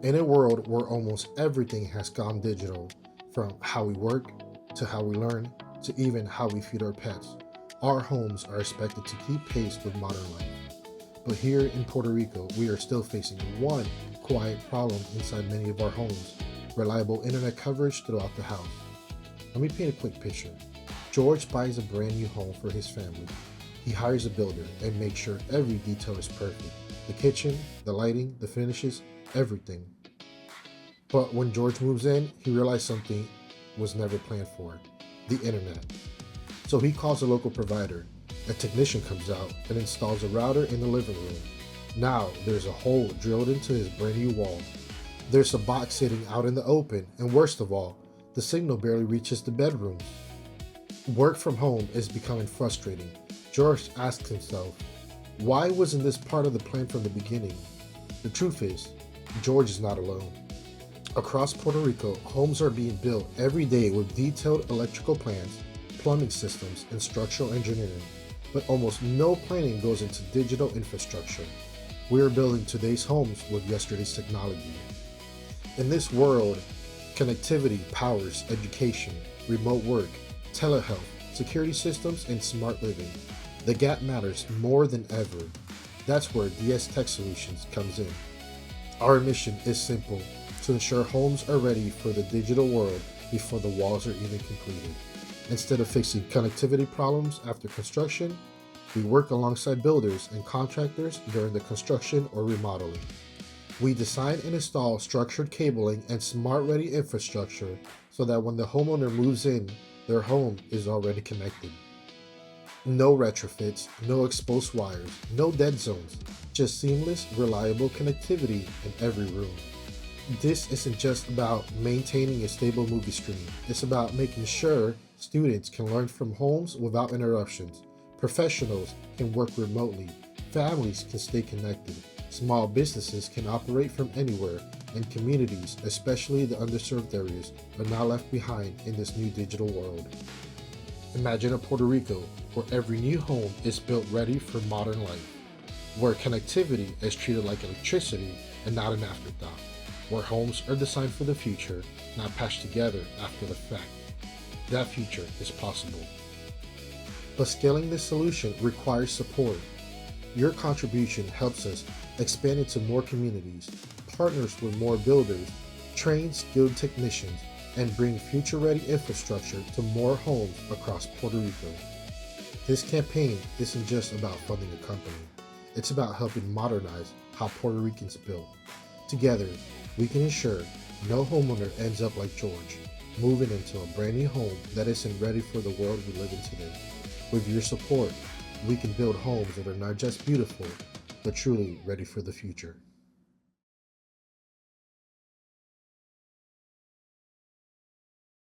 In a world where almost everything has gone digital, from how we work to how we learn to even how we feed our pets, our homes are expected to keep pace with modern life. But here in Puerto Rico, we are still facing one quiet problem inside many of our homes: reliable internet coverage throughout the house. Let me paint a quick picture. George buys a brand new home for his family. He hires a builder and makes sure every detail is perfect: the kitchen, the lighting, the finishes, everything. But when George moves in, he realized something was never planned for: the internet. So he calls a local provider. A technician comes out and installs a router in the living room. Now there's a hole drilled into his brand new wall. There's a box sitting out in the open, and worst of all, the signal barely reaches the bedrooms. Work from home is becoming frustrating. George asks himself, why wasn't this part of the plan from the beginning? The truth is, George is not alone. Across Puerto Rico, homes are being built every day with detailed electrical plans, plumbing systems, and structural engineering, but almost no planning goes into digital infrastructure. We are building today's homes with yesterday's technology. In this world, connectivity powers education, remote work, telehealth, security systems, and smart living. The gap matters more than ever. That's where Diaz Tech Solutions comes in. Our mission is simple: to ensure homes are ready for the digital world before the walls are even completed. Instead of fixing connectivity problems after construction, we work alongside builders and contractors during the construction or remodeling. We design and install structured cabling and smart-ready infrastructure so that when the homeowner moves in, their home is already connected. No retrofits, no exposed wires, no dead zones, just seamless, reliable connectivity in every room. This isn't just about maintaining a stable movie stream. It's about making sure students can learn from homes without interruptions. Professionals can work remotely. Families can stay connected. Small businesses can operate from anywhere. And communities, especially the underserved areas, are not left behind in this new digital world. Imagine a Puerto Rico where every new home is built ready for modern life, where connectivity is treated like electricity and not an afterthought, where homes are designed for the future, not patched together after the fact. That future is possible. But scaling this solution requires support. Your contribution helps us expand into more communities, partners with more builders, train skilled technicians, and bring future-ready infrastructure to more homes across Puerto Rico. This campaign isn't just about funding a company. It's about helping modernize how Puerto Ricans build. Together, we can ensure no homeowner ends up like George, moving into a brand new home that isn't ready for the world we live in today. With your support, we can build homes that are not just beautiful, but truly ready for the future.